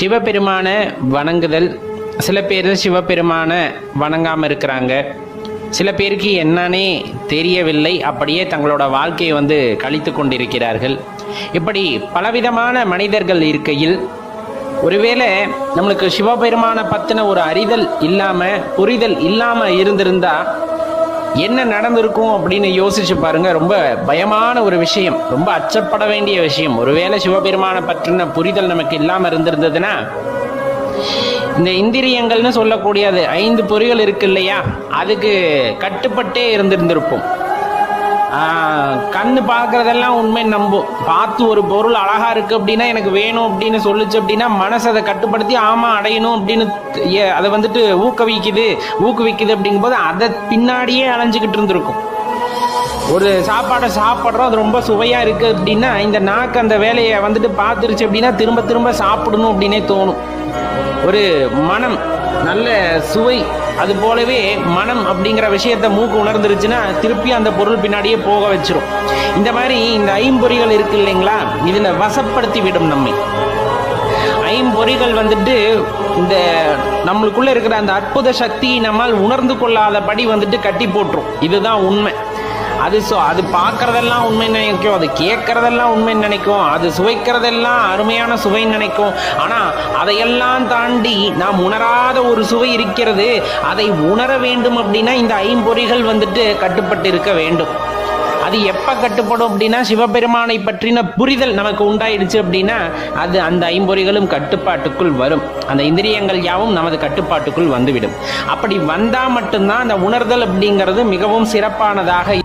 சிவபெருமான வணங்குதல். சில பேர் சிவபெருமான வணங்காமல் இருக்கிறாங்க. சில பேருக்கு என்னன்னே தெரியவில்லை, அப்படியே தங்களோட வாழ்க்கையை கழித்து கொண்டிருக்கிறார்கள். இப்படி பலவிதமான மனிதர்கள் இருக்கையில், ஒருவேளை நம்மளுக்கு சிவபெருமான பற்றின ஒரு அறிதல் இல்லாமல், புரிதல் இல்லாமல் இருந்திருந்தா என்ன நடந்திருக்கும் அப்படின்னு யோசிச்சு பாருங்க. ரொம்ப பயமான ஒரு விஷயம், ரொம்ப அச்சப்பட வேண்டிய விஷயம். ஒருவேளை சிவபெருமான பற்றின புரிதல் நமக்கு இல்லாமல் இருந்திருந்ததுன்னா, இந்த இந்திரியங்கள்னு சொல்லக்கூடியது 5 பொறிகள் இருக்கு இல்லையா, அதுக்கு கட்டுப்பட்டே இருந்திருப்போம். கண்ணு பார்க்கறதெல்லாம் உண்மை நம்பும். பார்த்து ஒரு பொருள் அழகா இருக்கு அப்படின்னா, எனக்கு வேணும் அப்படின்னு சொல்லுச்சு அப்படின்னா, மனசை அதை கட்டுப்படுத்தி ஆமா அடையணும் அப்படின்னு அதை ஊக்குவிக்குது அப்படிங்கும்போது அதை பின்னாடியே அலைஞ்சிக்கிட்டு இருந்திருக்கும். ஒரு சாப்பாடை சாப்பிட்றோம், அது ரொம்ப சுவையாக இருக்குது அப்படின்னா, இந்த நாக்கு அந்த வேலையை பார்த்துருச்சு அப்படின்னா திரும்ப திரும்ப சாப்பிடணும் அப்படின்னே தோணும். ஒரு மனம், நல்ல சுவை, அது போலவே மனம் அப்படிங்கிற விஷயத்தை மூக்கு உணர்ந்துருச்சுன்னா திருப்பி அந்த பொருள் பின்னாடியே போக வச்சிரும். இந்த மாதிரி இந்த 5 பொறிகள் இருக்கு இல்லைங்களா, இதில் வசப்படுத்தி விடும் நம்மை. 5 பொறிகள் இந்த நம்மளுக்குள்ள இருக்கிற அந்த அற்புத சக்தியை நம்மால் உணர்ந்து கொள்ளாதபடி கட்டி போட்டுரும். இதுதான் உண்மை. அது பார்க்கறதெல்லாம் உண்மைன்னு நினைக்கும், அது கேட்கறதெல்லாம் உண்மைன்னு நினைக்கும், அது சுவைக்கிறதெல்லாம் அருமையான சுவைன்னு நினைக்கும். ஆனால் அதையெல்லாம் தாண்டி நாம் உணராத ஒரு சுவை இருக்கிறது. அதை உணர வேண்டும் அப்படின்னா இந்த 5 பொறிகள் கட்டுப்பட்டு இருக்க வேண்டும். அது எப்போ கட்டுப்படும் அப்படின்னா, சிவபெருமானை பற்றின புரிதல் நமக்கு உண்டாயிடுச்சு அப்படின்னா அது அந்த 5 பொறிகளும் கட்டுப்பாட்டுக்குள் வரும். அந்த இந்திரியங்கள் யாவும் நமது கட்டுப்பாட்டுக்குள் வந்துவிடும். அப்படி வந்தால் மட்டும்தான் அந்த உணர்தல் அப்படிங்கிறது மிகவும் சிறப்பானதாக